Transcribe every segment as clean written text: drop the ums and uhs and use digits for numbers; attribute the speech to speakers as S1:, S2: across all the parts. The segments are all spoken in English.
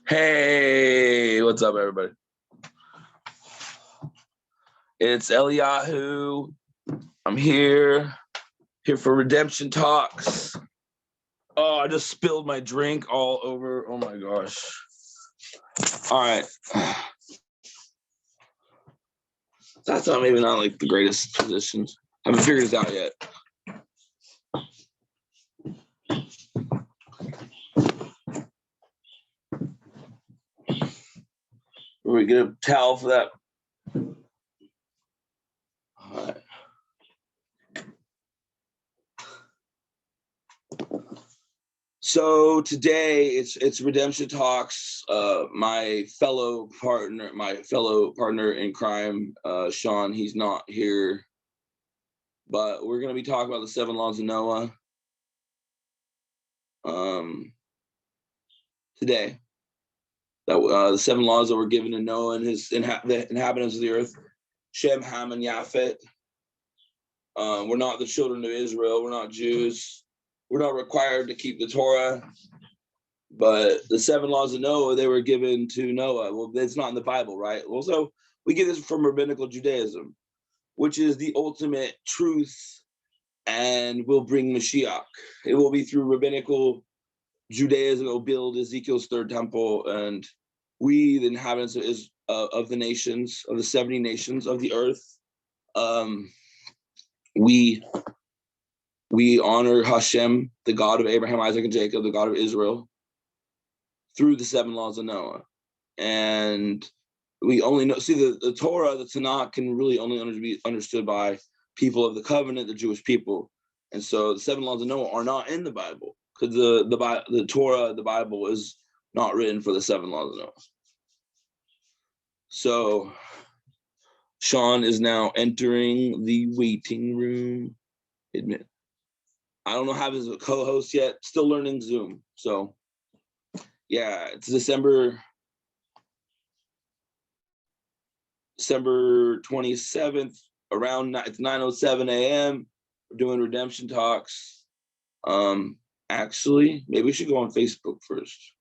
S1: Hey, what's up, everybody? It's Eliyahu. I'm here for redemption talks. Oh, I just spilled my drink all over. Oh my gosh. All right. That's maybe not like the greatest position. I haven't figured this out yet. Are we get a towel for that? All right. So today it's redemption talks. My fellow partner in crime, Shawn, he's not here, but we're gonna be talking about the 7 laws of Noah. Today, that the 7 laws that were given to Noah and his the inhabitants of the earth, Shem, Ham, and Japhet. We're not the children of Israel. We're not Jews. We're not required to keep the Torah. But the 7 laws of Noah, they were given to Noah. Well, it's not in the Bible, right? Well, so we get this from rabbinical Judaism, which is the ultimate truth and will bring Mashiach. It will be through rabbinical Judaism. It will build Ezekiel's 3rd temple, and we, the inhabitants of the nations, of the 70 nations of the earth, we honor Hashem, the God of Abraham, Isaac, and Jacob, the God of Israel, through the 7 laws of Noah. And we only know, see, the Torah, the Tanakh, can really only be understood by people of the covenant, the Jewish people. And so the 7 laws of Noah are not in the Bible, because the Torah, the Bible, is not written for the 7 laws of Noah. So Shawn is now entering the waiting room. Admit, I don't know how he's a co-host yet. Still learning Zoom. So yeah, it's December 27th, it's 9:07 a.m. We're doing redemption talks. Actually, maybe we should go on Facebook first.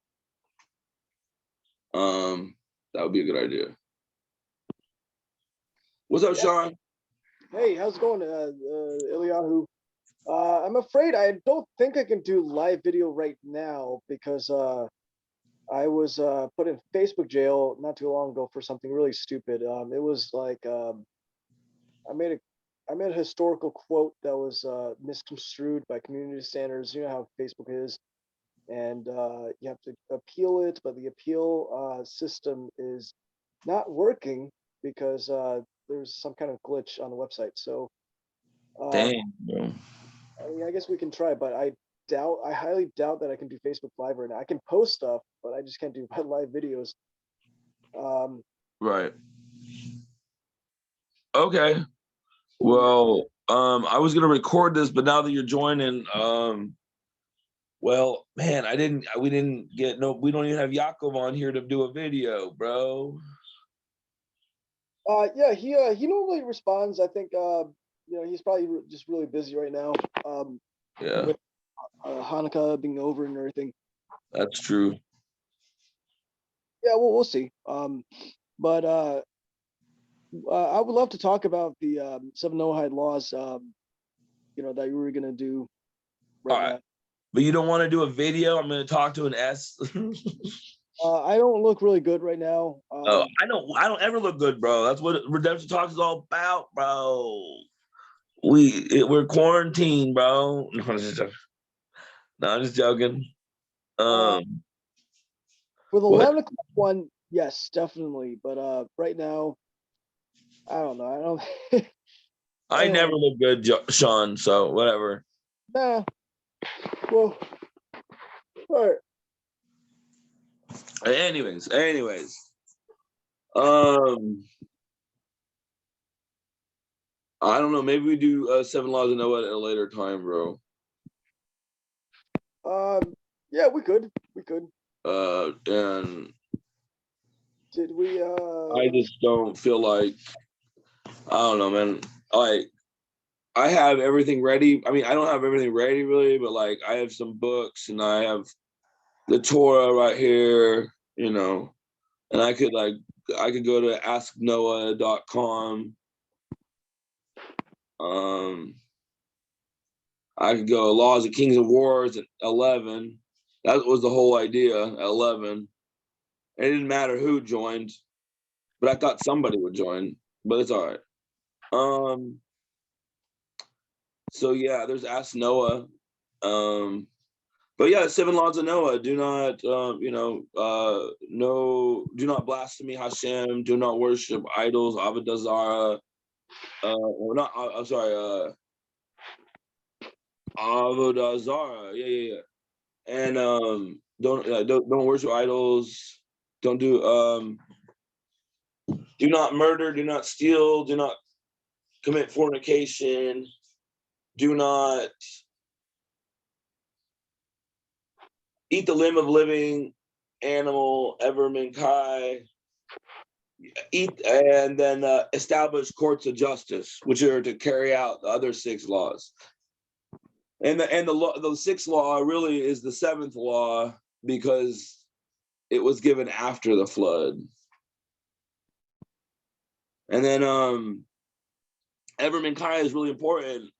S1: That would be a good idea. What's up, Shawn?
S2: Hey, how's it going, Eliyahu? I'm afraid I don't think I can do live video right now because I was put in Facebook jail not too long ago for something really stupid. It was like I made a historical quote that was misconstrued by community standards. You know how Facebook is, and you have to appeal it, but the appeal system is not working because there's some kind of glitch on the website. So
S1: Dang, bro.
S2: I mean, I guess we can try, but I highly doubt that I can do Facebook Live right now. I can post stuff, but I just can't do live videos.
S1: Right. Okay. Well, I was gonna record this, but now that you're joining, well, man, we don't even have Yaakov on here to do a video, bro.
S2: Yeah, he normally responds. I think he's probably just really busy right now.
S1: Yeah.
S2: With Hanukkah being over and everything.
S1: That's true.
S2: Yeah, well, we'll see. But I would love to talk about the 7 Noahide laws. That you were gonna do right now.
S1: But you don't want to do a video? I'm gonna talk to an S.
S2: I don't look really good right now.
S1: I don't ever look good, bro. That's what redemption talks is all about, bro. We're quarantined, bro. No, I'm just joking.
S2: For the 11 o'clock one, yes, definitely. But right now, I don't know.
S1: I never look good, Shawn. So whatever.
S2: Nah. Well, all right.
S1: Anyways. I don't know. Maybe we do 7 laws of Noah at a later time, bro.
S2: Yeah, we could.
S1: And
S2: did we?
S1: I just don't feel like. I don't know, man. Like, I have everything ready. I mean, I don't have everything ready, really, but like, I have some books and I have the Torah right here. you know, and I could go to asknoah.com. I could go Laws of Kings and Wars at 11. That was the whole idea at 11. It didn't matter who joined, but I thought somebody would join, but it's all right. So yeah, there's Ask Noah. But yeah, 7 laws of Noah. Do not, do not blaspheme Hashem. Do not worship idols, Avodah Zarah. Avodah Zarah. Yeah. And don't worship idols. Don't do not murder. Do not steal. Do not commit fornication. Do not eat the limb of living animal, ever minkai. Eat and then establish courts of justice, which are to carry out the other 6 laws. And the 6th law really is the 7th law because it was given after the flood. And then ever minkai is really important.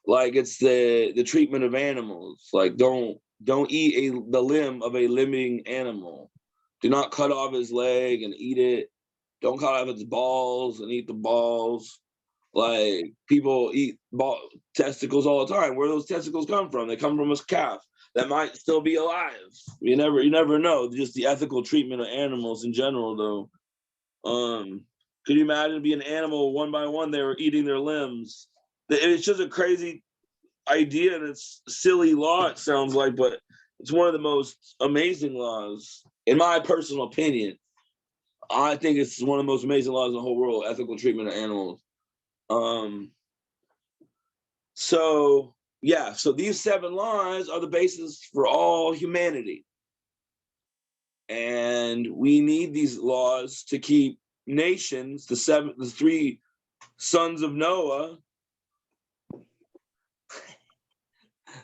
S1: Like it's the treatment of animals. Like don't eat the limb of a living animal. Do not cut off his leg and eat it. Don't cut off its balls and eat the balls. Like people eat testicles all the time. Where those testicles come from? They come from a calf that might still be alive. You never know. Just the ethical treatment of animals in general, though. Could you imagine being an animal one by one? They were eating their limbs. It's just a crazy idea, and it's a silly law. It sounds like, but it's one of the most amazing laws, in my personal opinion. I think it's one of the most amazing laws in the whole world, ethical treatment of animals. So these 7 laws are the basis for all humanity. And we need these laws to keep nations, the 3 sons of Noah,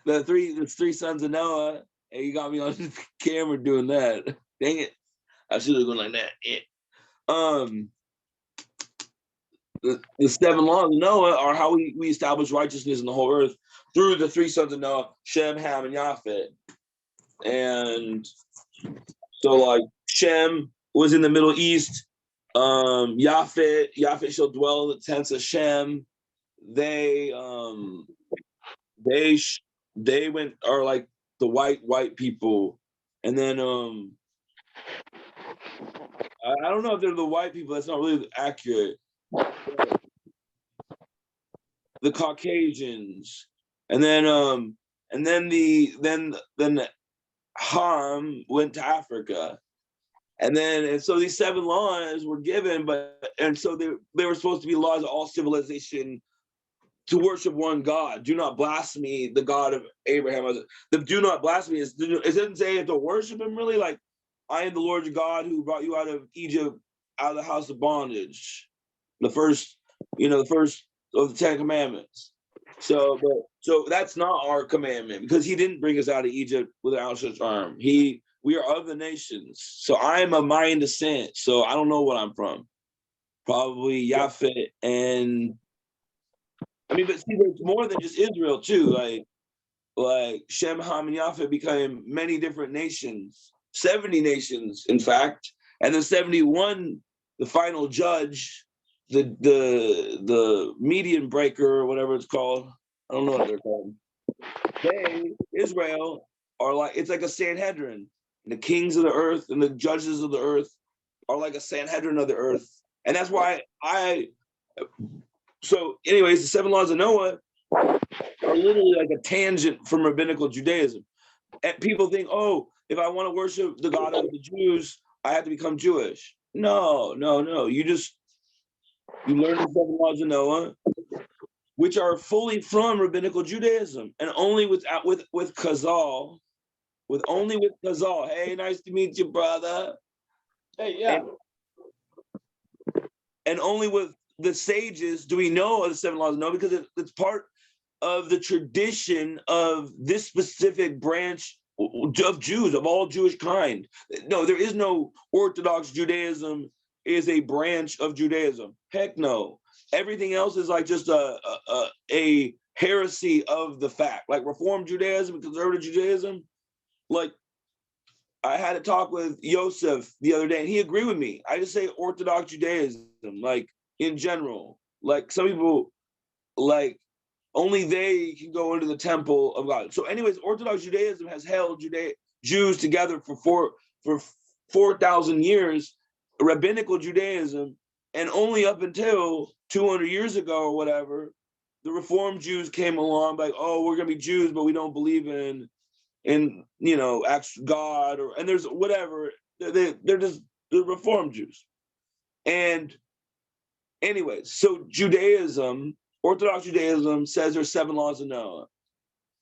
S1: the three sons of Noah. Hey, you got me on the camera doing that. Dang it. I should have gone like that. Yeah. The 7 laws of Noah are how we establish righteousness in the whole earth through the 3 sons of Noah, Shem, Ham, and Japheth. And so like Shem was in the Middle East. Japheth shall dwell in the tents of Shem. They are like the white people. And then I don't know if they're the white people. That's not really accurate. The Caucasians, and then Ham went to Africa, and so these 7 laws were given, and so they were supposed to be laws of all civilization to worship one God. Do not blaspheme the God of Abraham. The do not blaspheme it doesn't say you have to worship him really. Like I am the Lord your God who brought you out of Egypt, out of the house of bondage. The first of the 10 commandments. So that's not our commandment because he didn't bring us out of Egypt with an outstretched arm. We are of the nations. So I am of my descent. So I don't know what I'm from. Probably Japheth and but see, there's more than just Israel too. Like Shem, Ham, and Japheth became many different nations, 70 nations, in fact, and then 71, the final judge. The median breaker or whatever it's called. I don't know what they're called. Israel, it's like a Sanhedrin. And the kings of the earth and the judges of the earth are like a Sanhedrin of the earth. And that's why so anyways, the 7 laws of Noah are literally like a tangent from rabbinical Judaism. And people think, oh, if I want to worship the God of the Jews, I have to become Jewish. No. You learn the 7 laws of Noah, which are fully from rabbinical Judaism, and only with Chazal, only with Chazal. Hey, nice to meet you, brother.
S2: Hey, yeah.
S1: And only with the sages do we know of the 7 laws of Noah because it's part of the tradition of this specific branch of Jews, of all Jewish kind. No, there is no Orthodox Judaism is a branch of Judaism. Heck no. Everything else is like just a heresy of the fact. Like Reform Judaism, conservative Judaism. Like I had a talk with Yosef the other day, and he agreed with me. I just say Orthodox Judaism, like in general. Like some people, like only they can go into the temple of God. So, anyways, Orthodox Judaism has held Jews together for 4,000 years, rabbinical Judaism, and only up until 200 years ago or whatever, the Reformed Jews came along like, oh, we're gonna be Jews, but we don't believe in God, and there's whatever. They're just the Reformed Jews. And anyways, so Judaism, Orthodox Judaism says there's 7 laws of Noah.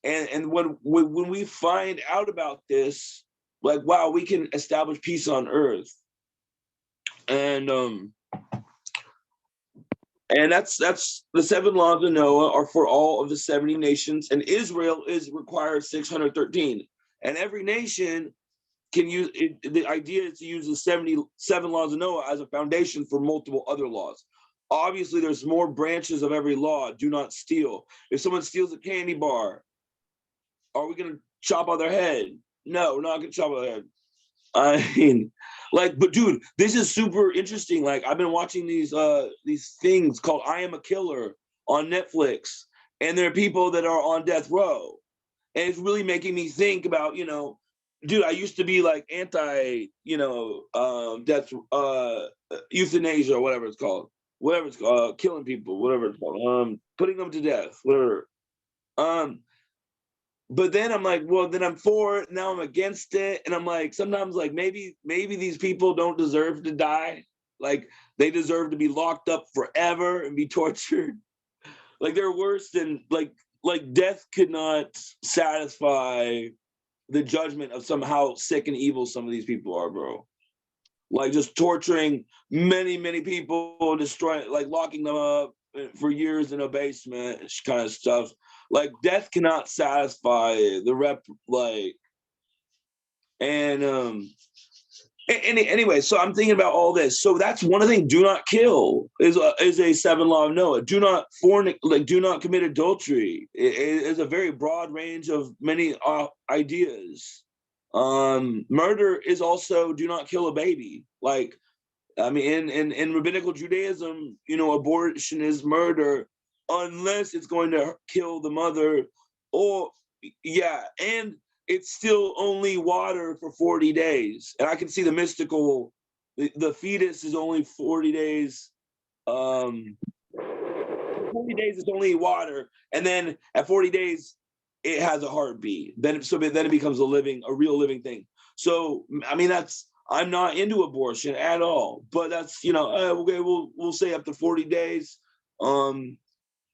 S1: And when we find out about this, like, wow, we can establish peace on earth. And that's the 7 laws of Noah are for all of the 70 nations, and Israel is required 613. And every nation can use it. The idea is to use the 77 laws of Noah as a foundation for multiple other laws. Obviously, there's more branches of every law. Do not steal. If someone steals a candy bar, are we going to chop off their head? No, we're not going to chop off their head. I mean, like, but dude, this is super interesting. Like, I've been watching these things called "I Am a Killer" on Netflix, and there are people that are on death row, and it's really making me think about, dude, I used to be like anti, death, euthanasia or whatever it's called, killing people, whatever it's called, putting them to death, whatever. But then I'm like, well, then I'm for it. Now I'm against it. And I'm like, sometimes like maybe these people don't deserve to die. Like they deserve to be locked up forever and be tortured. Like they're worse than like death could not satisfy the judgment of somehow sick and evil some of these people are, bro. Like just torturing many, many people, destroying, like locking them up for years in a basement, kind of stuff. Like death cannot satisfy and anyway, so I'm thinking about all this. So that's one of the things. Do not kill is a 7 law of Noah. Do not do not commit adultery. It is a very broad range of many ideas. Murder is also do not kill a baby. Like, I mean, in rabbinical Judaism, abortion is murder unless it's going to kill the mother, and it's still only water for 40 days. And I can see the mystical, the fetus is only 40 days. 40 days is only water. And then at 40 days, it has a heartbeat. Then it becomes a real living thing. So, I mean, I'm not into abortion at all, but that's, okay, we'll say up to 40 days,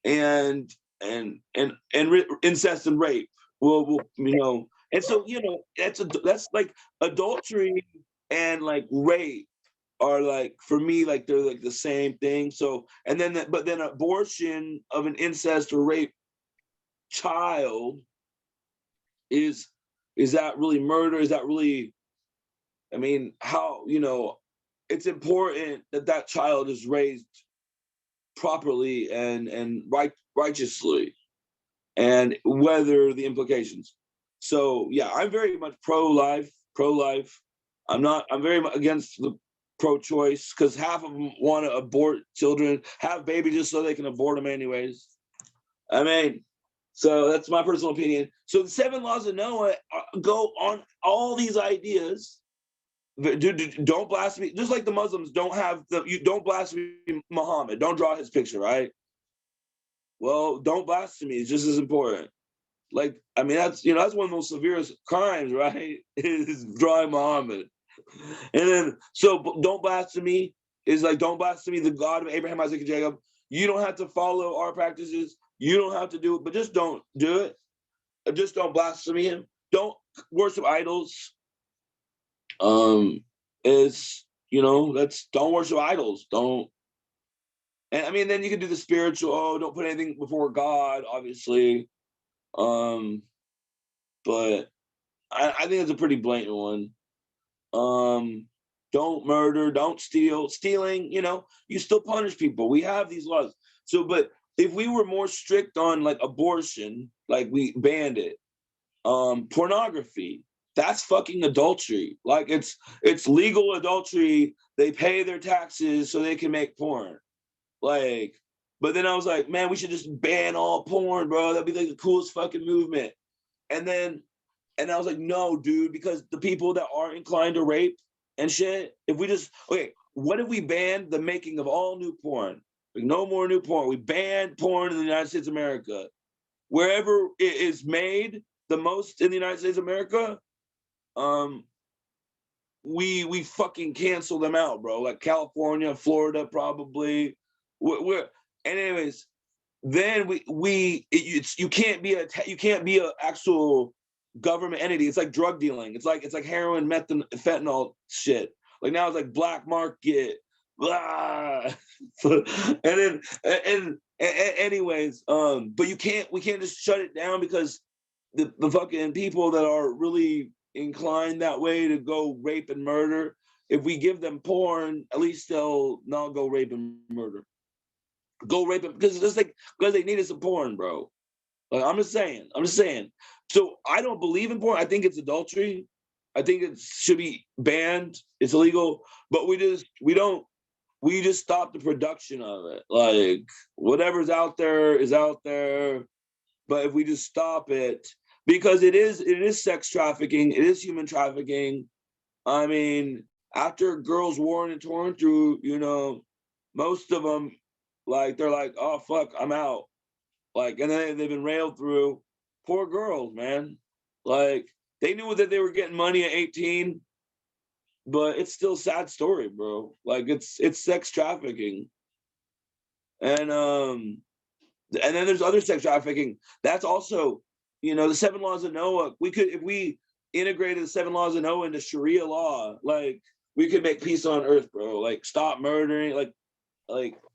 S1: and incest and rape. We'll and so, that's like adultery and like rape are like, for me, like they're like the same thing. So, and then but then abortion of an incest or rape child is that really murder? Is that really, I mean, how, it's important that child is raised properly and righteously, and whether the implications. So yeah, I'm very much pro-life. I'm very much against the pro-choice, because half of them want to abort children, have babies just so they can abort them anyways. I mean, so that's my personal opinion. So the 7 laws of Noah go on all these ideas. Don't blaspheme. Just like the Muslims you don't blaspheme Muhammad. Don't draw his picture, right? Well, don't blaspheme. It's just as important. Like, I mean, that's that's one of the most severest crimes, right? Is drawing Muhammad. And then, so don't blaspheme is like, don't blaspheme the God of Abraham, Isaac, and Jacob. You don't have to follow our practices. You don't have to do it, but just don't do it. Just don't blaspheme him. Don't worship idols. Is don't worship idols. Don't. And I mean, then you can do the spiritual. Oh, don't put anything before God, obviously. But I think it's a pretty blatant one. Don't murder, don't steal. Stealing, you still punish people. We have these laws. So, but if we were more strict on like abortion, like we banned it, pornography, that's fucking adultery. Like it's legal adultery. They pay their taxes so they can make porn. Like, but then I was like, man, we should just ban all porn, bro. That'd be like the coolest fucking movement. And I was like, no, dude, because the people that are inclined to rape and shit, if we just, okay, what if we banned the making of all new porn? Like, no more new porn. We banned porn in the United States of America. Wherever it is made the most in the United States of America, we fucking cancel them out, bro. Like California, Florida, probably. We're and anyways, then you can't be a actual government entity. It's like drug dealing. It's like heroin, meth, and fentanyl shit. Like now it's like black market. Blah. And anyways, but we can't just shut it down because the fucking people that are really inclined that way to go rape and murder, if we give them porn, at least they'll not go rape and murder. Go rape them because it's like because they needed some porn, bro. Like I'm just saying. So I don't believe in porn. I think it's adultery. I think it should be banned. It's illegal. But we just stop the production of it. Like whatever's out there is out there. But if we just stop it, because it is sex trafficking, it is human trafficking. I mean, after girls worn and torn through, most of them, like they're like, oh fuck, I'm out. Like, and then they've been railed through. Poor girls, man. Like, they knew that they were getting money at 18, but it's still a sad story, bro. Like, it's sex trafficking, and then there's other sex trafficking. That's also, the 7 laws of Noah. If we integrated the 7 laws of Noah into Sharia law, like we could make peace on earth, bro. Like stop murdering,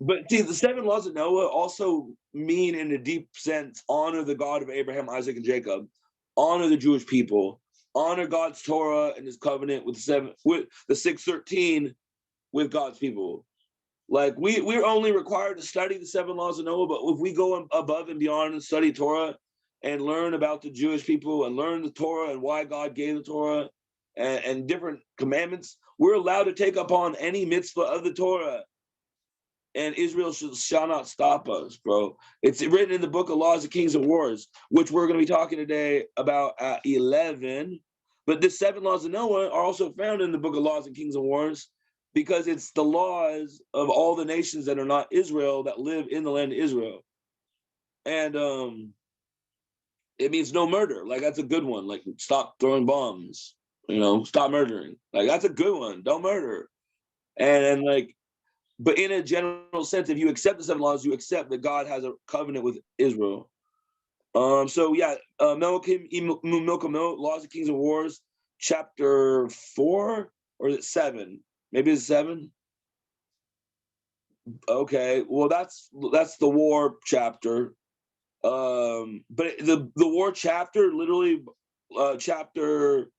S1: but see, the 7 laws of Noah also mean in a deep sense, honor the God of Abraham, Isaac, and Jacob, honor the Jewish people, honor God's Torah and his covenant with the 613 with God's people. Like we're only required to study the 7 laws of Noah, but if we go above and beyond and study Torah and learn about the Jewish people and learn the Torah and why God gave the Torah and different commandments, we're allowed to take upon any mitzvah of the Torah. And Israel shall not stop us, bro. It's written in the book of Laws of Kings and Wars, which we're going to be talking today about at 11. But the 7 laws of Noah are also found in the book of Laws and Kings and Wars, because it's the laws of all the nations that are not Israel that live in the land of Israel. And it means no murder. Like, that's a good one. Like, stop throwing bombs, stop murdering. Like, that's a good one. Don't murder. And like, but in a general sense, if you accept the 7 laws, you accept that God has a covenant with Israel. So yeah, Milk, Laws of Kings and Wars, chapter 4, or is it 7? Maybe it's 7. Okay, well that's the war chapter. But the war chapter, literally, chapter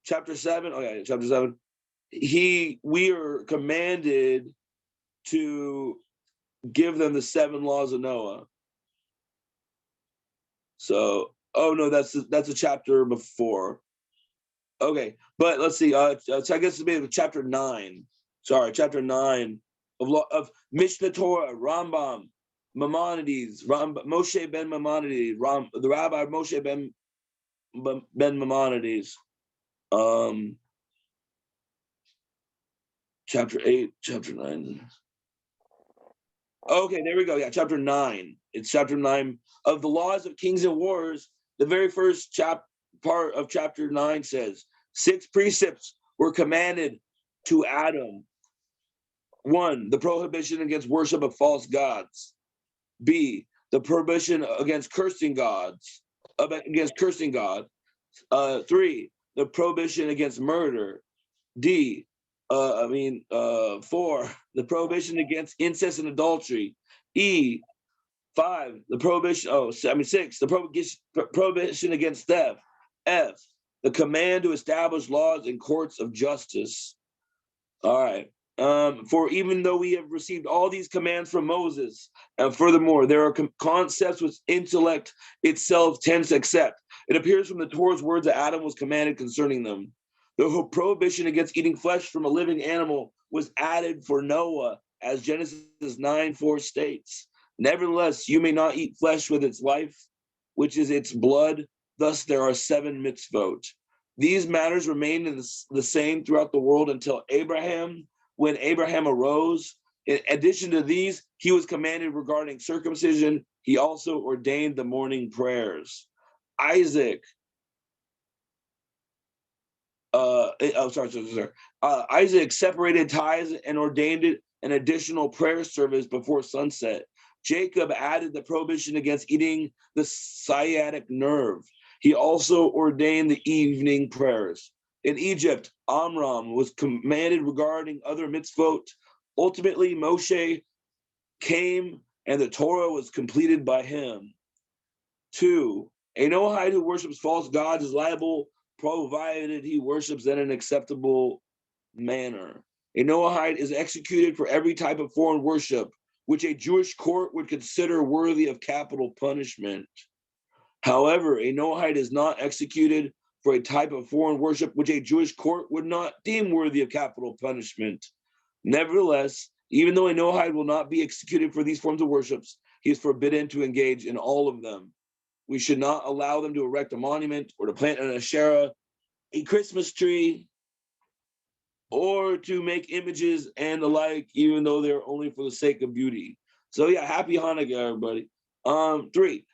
S1: 7. Okay, chapter 7. We are commanded to give them the 7 laws of Noah. So, oh no, that's a chapter before. Okay, but let's see. So I guess it's maybe chapter 9. Sorry, chapter 9 of Mishnah Torah, Rambam, Maimonides, Moshe ben Maimonides, the Rabbi Moshe ben Maimonides. Chapter 8, chapter 9. Okay, there we go. Yeah, chapter 9. It's chapter 9 of the Laws of Kings and Wars. The very first part of chapter 9 says, 6 precepts were commanded to Adam. 1, the prohibition against worship of false gods. B, the prohibition against cursing God. 3, the prohibition against murder. 4, the prohibition against incest and adultery. 5, the prohibition. 6, the prohibition against theft. F, the command to establish laws and courts of justice. All right. For even though we have received all these commands from Moses, and furthermore, there are concepts which intellect itself tends to accept. It appears from the Torah's words that Adam was commanded concerning them. The prohibition against eating flesh from a living animal was added for Noah, as Genesis 9:4 states. Nevertheless, you may not eat flesh with its life, which is its blood. Thus, there are 7 mitzvot. These matters remained the same throughout the world until Abraham. When Abraham arose, in addition to these, he was commanded regarding circumcision. He also ordained the morning prayers. Isaac, Isaac separated tithes and ordained it an additional prayer service before sunset. Jacob added the prohibition against eating the sciatic nerve. He also ordained the evening prayers. In Egypt, Amram was commanded regarding other mitzvot. Ultimately, Moshe came and the Torah was completed by him. 2, a Noahide who worships false gods is liable provided he worships in an acceptable manner. A Noahide is executed for every type of foreign worship, which a Jewish court would consider worthy of capital punishment. However, a Noahide is not executed for a type of foreign worship which a Jewish court would not deem worthy of capital punishment. Nevertheless, even though a Noahide will not be executed for these forms of worships, he is forbidden to engage in all of them. We should not allow them to erect a monument or to plant an Asherah, a Christmas tree, or to make images and the like, even though they're only for the sake of beauty. So yeah, happy Hanukkah, everybody. 3,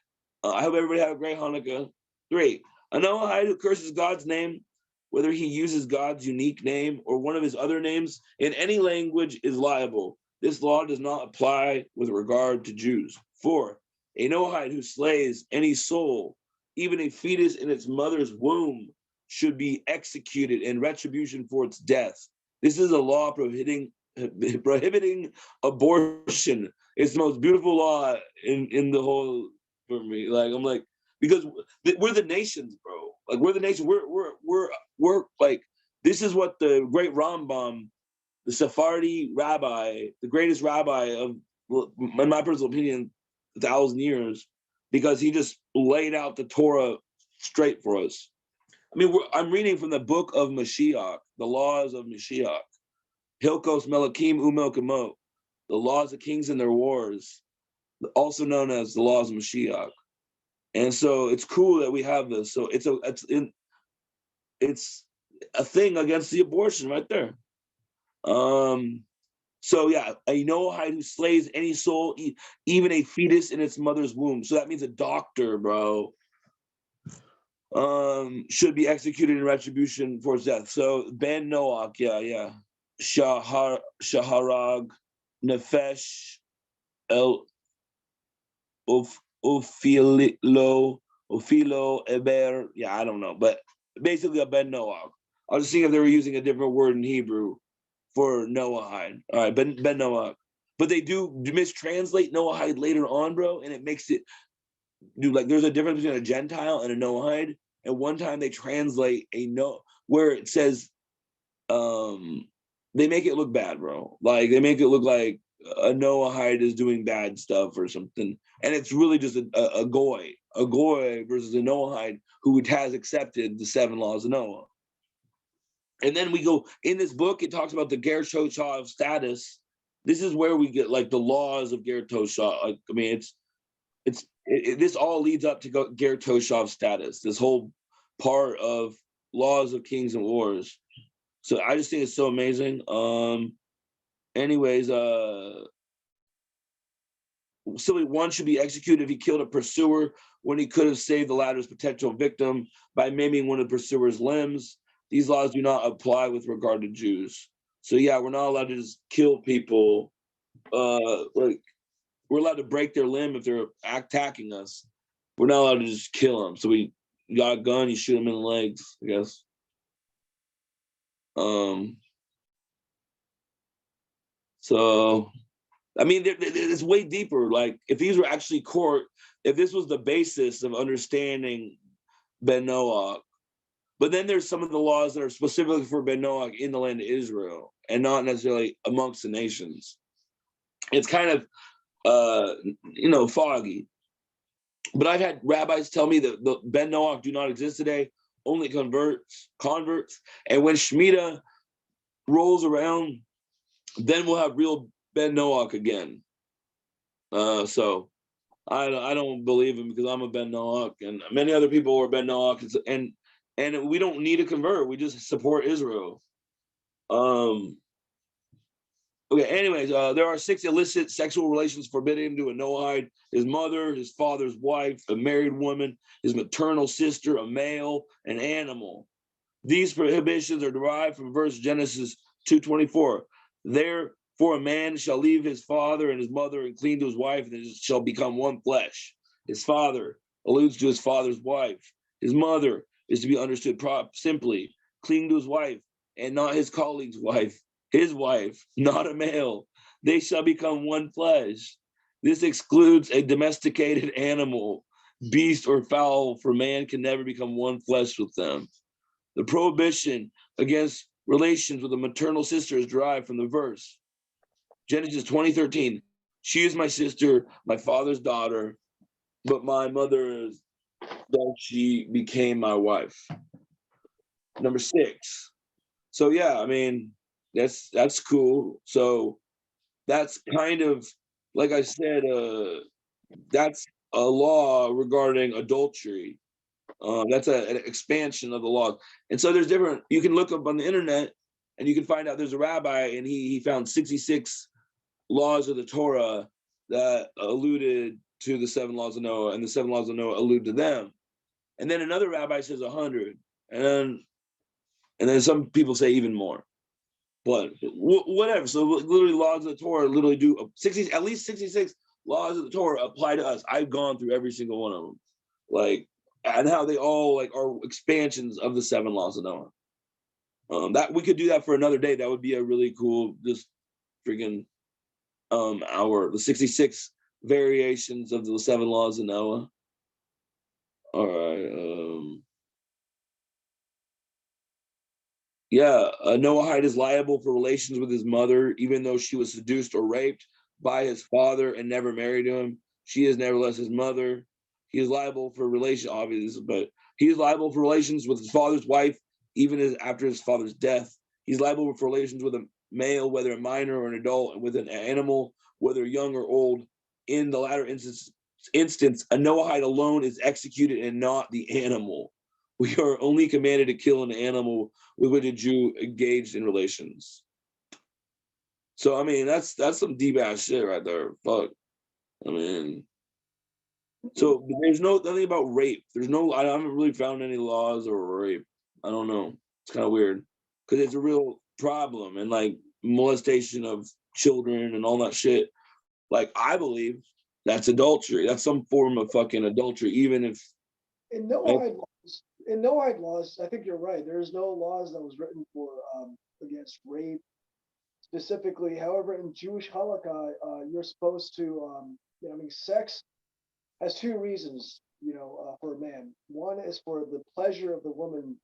S1: I hope everybody had a great Hanukkah. 3, a Noahide who curses God's name, whether he uses God's unique name or one of his other names in any language, is liable. This law does not apply with regard to Jews. 4, a Noahide who slays any soul, even a fetus in its mother's womb, should be executed in retribution for its death. This is a law prohibiting abortion. It's the most beautiful law in the whole, for me. Like, I'm like, because we're the nations, bro. Like, we're the nation. We're like, this is what the great Rambam, the Sephardi rabbi, the greatest rabbi of, in my personal opinion, 1,000 years, because he just laid out the Torah straight for us. I mean, I'm reading from the book of Mashiach, the laws of Mashiach, Hilkos Melakim Umelkimot, the laws of kings and their wars, also known as the laws of Mashiach. And so it's cool that we have this. So it's a thing against the abortion right there. So yeah, a Noahide who slays any soul, even a fetus in its mother's womb. So that means a doctor, bro, should be executed in retribution for his death. So Ben Noach, yeah. Shaharag, Nefesh, El Ophilo, Eber, yeah, I don't know, but basically a Ben Noach. I was just seeing if they were using a different word in Hebrew for Noahide. All right, Ben Noach. But they do mistranslate Noahide later on, bro, and it makes it do, like, there's a difference between a Gentile and a Noahide. And one time they translate where it says, they make it look bad, bro. Like, they make it look like a Noahide is doing bad stuff or something. And it's really just a goy versus a Noahide who has accepted the 7 laws of Noah. And then we go, in this book, it talks about the Ger Toshav status. This is where we get, like, the laws of Ger Toshav. Like, I mean, this all leads up to Ger Toshav status, this whole part of laws of kings and wars. So I just think it's so amazing. Anyways, simply one should be executed if he killed a pursuer when he could have saved the latter's potential victim by maiming one of the pursuer's limbs. These laws do not apply with regard to Jews. So yeah, we're not allowed to just kill people. Like, we're allowed to break their limb if they're attacking us. We're not allowed to just kill them. So we got a gun, you shoot them in the legs, I guess. So, I mean, it's way deeper. Like, if these were actually if this was the basis of understanding Ben Noach, But then there's some of the laws that are specifically for Ben Noach in the land of Israel and not necessarily amongst the nations. It's kind of, foggy. But I've had rabbis tell me that the Ben Noach do not exist today, only converts. And when Shemitah rolls around, then we'll have real Ben Noach again. So I don't believe him because I'm a Ben Noach, and many other people are Ben Noach, and we don't need to convert. We just support Israel. Okay, anyways, there are 6 illicit sexual relations forbidden to a Noahide: his mother, his father's wife, a married woman, his maternal sister, a male, an animal. These prohibitions are derived from verse Genesis 2:24. Therefore a man shall leave his father and his mother and cleave to his wife, and they shall become one flesh. His father alludes to his father's wife. His mother is to be understood simply, cleaving to his wife and not his colleague's wife, his wife, not a male. They shall become one flesh. This excludes a domesticated animal, beast, or fowl, for man can never become one flesh with them. The prohibition against relations with a maternal sister is derived from the verse Genesis 20:13. She is my sister, my father's daughter, but my mother's daughter, she became my wife. Number 6. So yeah, I mean, that's cool. So that's kind of, like I said, that's a law regarding adultery. That's an expansion of the law. And so there's different, you can look up on the internet and you can find out there's a rabbi and he found 66 laws of the Torah that alluded to the 7 laws of Noah, and the 7 laws of Noah allude to them. And then another rabbi says 100. And then some people say even more. But whatever. So literally laws of the Torah literally do at least 66 laws of the Torah apply to us. I've gone through every single one of them. Like, and how they all like are expansions of the 7 laws of Noah. That we could do that for another day. That would be a really cool, just freaking the 66 variations of the 7 laws of Noah. All right. Yeah, a Noahide is liable for relations with his mother, even though she was seduced or raped by his father and never married him. She is nevertheless his mother. He is liable for relations, obviously, but he is liable for relations with his father's wife, even after his father's death. He's liable for relations with a male, whether a minor or an adult, and with an animal, whether young or old. In the latter instance, a Noahide alone is executed and not the animal. We are only commanded to kill an animal with which a Jew engaged in relations. So I mean, that's some deep ass shit right there. Fuck. I mean, so there's nothing about rape. I haven't really found any laws or rape. I don't know. It's kind of weird because it's a real problem, and like molestation of children and all that shit. Like I believe that's adultery. That's some form of fucking adultery, even if
S2: in Noahide laws, I think you're right. There's no laws that was written for against rape specifically. However, in Jewish halakha, you're supposed to, sex has 2 reasons, for a man. One is for the pleasure of the woman,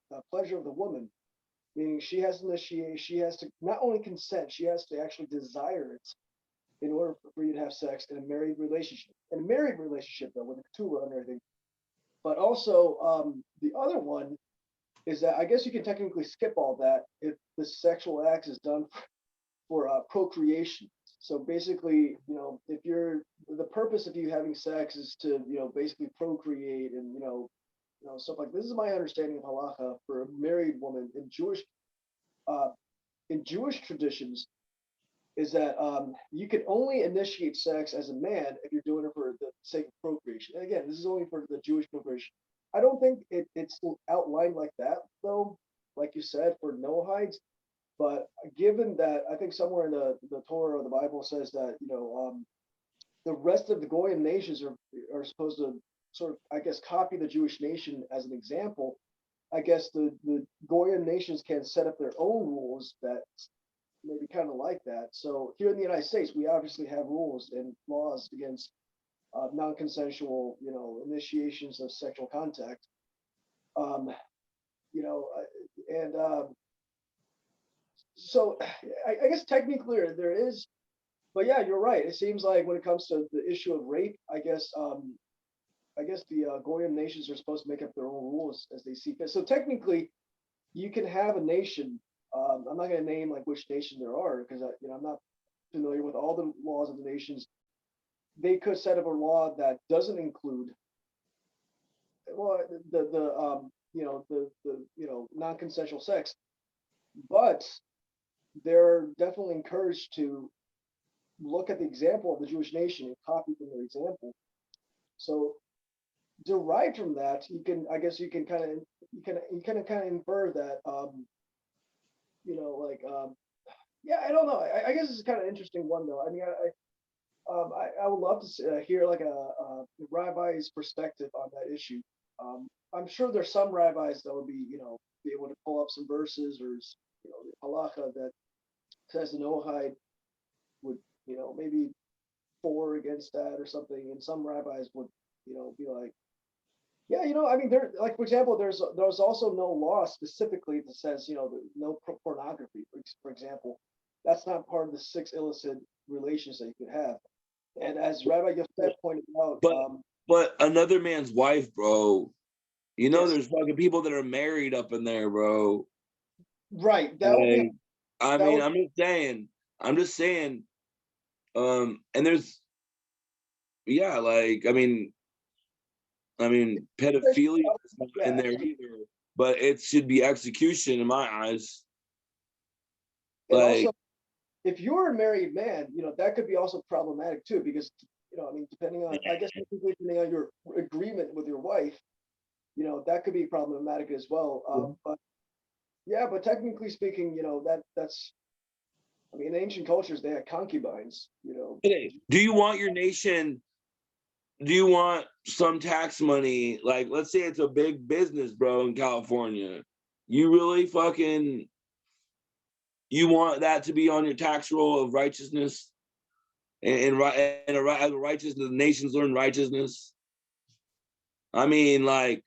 S2: meaning she has to initiate. She has to not only consent, she has to actually desire it in order for you to have sex in a married relationship. In a married relationship, though, with a ketubah and everything. But also, the other one is that I guess you can technically skip all that if the sexual act is done for procreation. So basically, if the purpose of you having sex is to, basically procreate and, stuff like this is my understanding of halacha for a married woman in Jewish traditions, is that you can only initiate sex as a man if you're doing it for the sake of procreation. And again, this is only for the Jewish procreation. I don't think it's outlined like that, though, like you said, for Noahides. But given that, I think somewhere in the Torah or the Bible says that, the rest of the Goyim nations are supposed to sort of, I guess, copy the Jewish nation as an example. I guess the Goyim nations can set up their own rules that maybe kind of like that. So here in the United States, we obviously have rules and laws against non-consensual, initiations of sexual contact. you know, and so I guess technically there is, but yeah, you're right. It seems like when it comes to the issue of rape, I guess the Goyim nations are supposed to make up their own rules as they see fit. So technically, you can have a nation. I'm not going to name like which nation there are because I'm not familiar with all the laws of the nations. They could set up a law that doesn't include, well, the non-consensual sex, but they're definitely encouraged to look at the example of the Jewish nation and copy from their example. So derived from that, I guess you can kind of infer that, yeah, I don't know. I guess it's kind of an interesting one though. I mean, I would love to hear like a rabbi's perspective on that issue. I'm sure there's some rabbis that would be able to pull up some verses or the halacha that says the Noahide would maybe for against that or something, and some rabbis would be like, yeah, I mean, there, like, for example, there's also no law specifically that says no pornography, for example. That's not part of the 6 illicit relations that you could have. And as Rabbi Yosef pointed out,
S1: but another man's wife, bro.
S2: yes,
S1: There's fucking people that are married up in there, bro.
S2: right, that would be.
S1: I mean, I'm just saying, and there's, yeah, like, I mean, pedophilia is not in there either, but it should be execution in my eyes.
S2: And
S1: Like,
S2: also, if you're a married man, that could be also problematic too, because I mean, depending on, I guess, depending on your agreement with your wife, that could be problematic as well. But yeah, but technically speaking, that's, I mean, in ancient cultures they had concubines.
S1: do you want your nation? Do you want some tax money? Like, let's say it's a big business, bro, in California. You really fucking, you want that to be on your tax roll of righteousness and righteousness, the nations learn righteousness. I mean, like,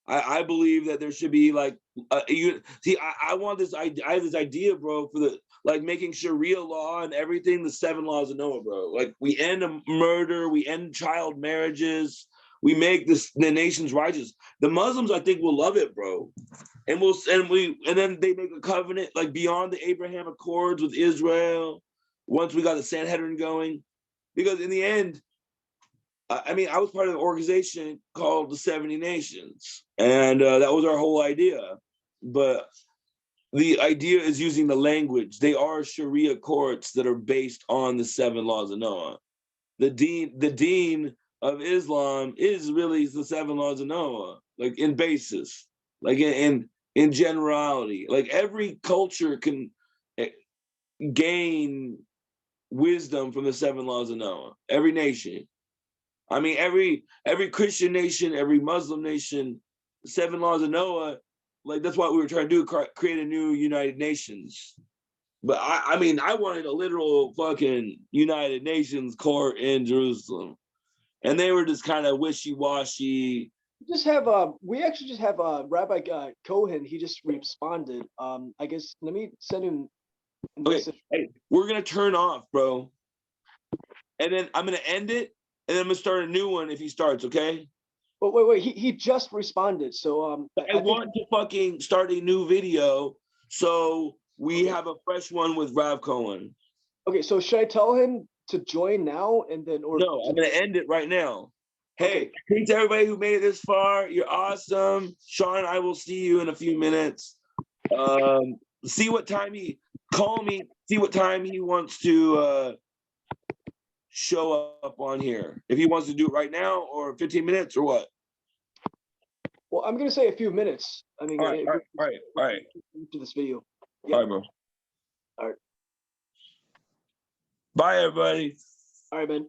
S1: I believe that there should be like, I want this. I have this idea, bro, for the like making Sharia law and everything, the 7 laws of Noah, bro. Like, we end murder, we end child marriages, we make the nations righteous. The Muslims, I think, will love it, bro. And then they make a covenant like beyond the Abraham Accords with Israel. Once we got the Sanhedrin going, because in the end, I mean, I was part of an organization called the 70 Nations, and that was our whole idea. But the idea is using the language. They are Sharia courts that are based on the 7 laws of Noah. The deen of Islam is really the 7 laws of Noah, like in basis, like in generality. Like, every culture can gain wisdom from the 7 laws of Noah. Every nation. I mean, every Christian nation, every Muslim nation, 7 laws of Noah, like, that's what we were trying to do, create a new United Nations. But I mean, I wanted a literal fucking United Nations court in Jerusalem. And they were just kind of wishy-washy.
S2: We actually just have Rabbi Cohen. He just responded. I guess let me send him a message.
S1: Okay, hey, we're gonna turn off, bro. And then I'm gonna end it, and then I'm gonna start a new one if he starts, okay?
S2: But wait, he just responded. So
S1: I want to fucking start a new video so we have a fresh one with Rav Cohen.
S2: Okay, so should I tell him to join now and then, or
S1: no? I'm gonna end it right now. Hey, thanks to everybody who made it this far. You're awesome. Shawn, I will see you in a few minutes. See what time call me, see what time he wants to show up on here. If he wants to do it right now or 15 minutes or what?
S2: Well, I'm gonna say a few minutes. I mean,
S1: all right.
S2: To this video.
S1: Yeah. All right, bro.
S2: All right.
S1: Bye, everybody.
S2: All right, man.